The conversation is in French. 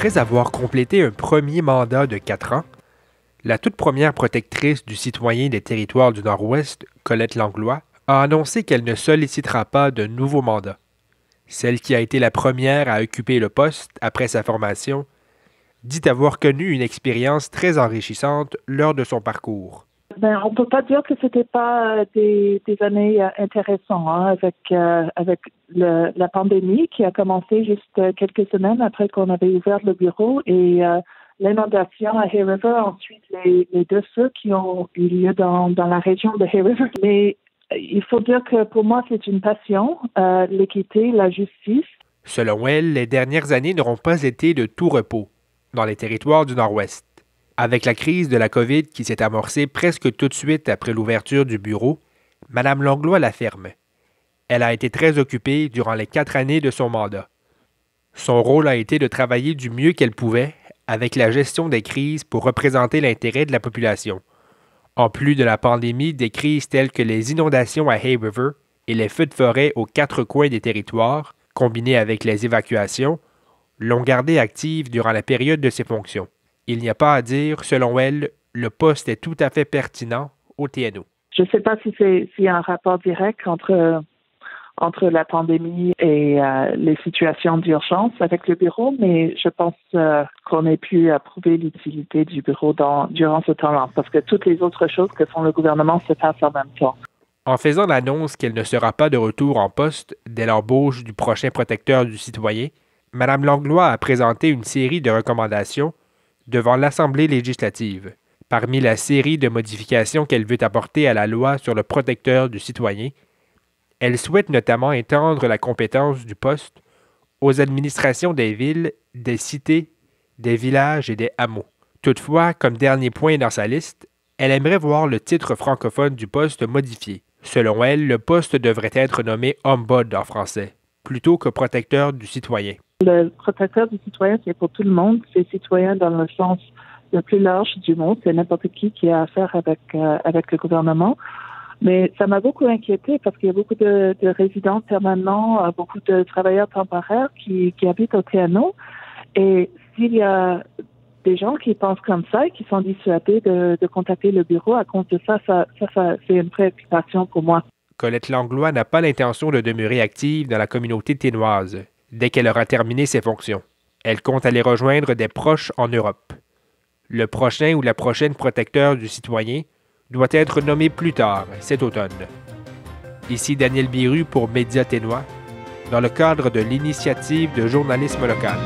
Après avoir complété un premier mandat de 4 ans, la toute première protectrice du citoyen des territoires du Nord-Ouest, Colette Langlois, a annoncé qu'elle ne sollicitera pas de nouveau mandat. Celle qui a été la première à occuper le poste après sa formation dit avoir connu une expérience très enrichissante lors de son parcours. On ne peut pas dire que c'était pas des années intéressantes avec la pandémie qui a commencé juste quelques semaines après qu'on avait ouvert le bureau et l'inondation à Hay River, ensuite les deux feux qui ont eu lieu dans la région de Hay River. Mais il faut dire que pour moi, c'est une passion, l'équité, la justice. Selon elle, les dernières années n'auront pas été de tout repos dans les territoires du Nord-Ouest. Avec la crise de la COVID qui s'est amorcée presque tout de suite après l'ouverture du bureau, Mme Langlois l'affirme. Elle a été très occupée durant les 4 années de son mandat. Son rôle a été de travailler du mieux qu'elle pouvait avec la gestion des crises pour représenter l'intérêt de la population. En plus de la pandémie, des crises telles que les inondations à Hay River et les feux de forêt aux 4 coins des territoires, combinées avec les évacuations, l'ont gardée active durant la période de ses fonctions. Il n'y a pas à dire, selon elle, le poste est tout à fait pertinent au TNO. Je ne sais pas s'il y a un rapport direct entre la pandémie et les situations d'urgence avec le bureau, mais je pense qu'on ait pu prouver l'utilité du bureau durant ce temps-là, parce que toutes les autres choses que font le gouvernement se passent en même temps. En faisant l'annonce qu'elle ne sera pas de retour en poste dès l'embauche du prochain protecteur du citoyen, Mme Langlois a présenté une série de recommandations devant l'Assemblée législative. Parmi la série de modifications qu'elle veut apporter à la loi sur le protecteur du citoyen, elle souhaite notamment étendre la compétence du poste aux administrations des villes, des cités, des villages et des hameaux. Toutefois, comme dernier point dans sa liste, elle aimerait voir le titre francophone du poste modifié. Selon elle, le poste devrait être nommé Ombud en français, plutôt que protecteur du citoyen. Le protecteur du citoyen, c'est pour tout le monde. C'est citoyen dans le sens le plus large du monde. C'est n'importe qui a affaire avec le gouvernement. Mais ça m'a beaucoup inquiétée parce qu'il y a beaucoup de résidents permanents, beaucoup de travailleurs temporaires qui habitent au TNO. Et s'il y a des gens qui pensent comme ça et qui sont dissuadés de contacter le bureau à cause de ça, c'est une préoccupation pour moi. Colette Langlois n'a pas l'intention de demeurer active dans la communauté ténoise dès qu'elle aura terminé ses fonctions. Elle compte aller rejoindre des proches en Europe. Le prochain ou la prochaine protecteur du citoyen doit être nommé plus tard, cet automne. Ici Daniel Biru pour Média Ténois, dans le cadre de l'initiative de journalisme local.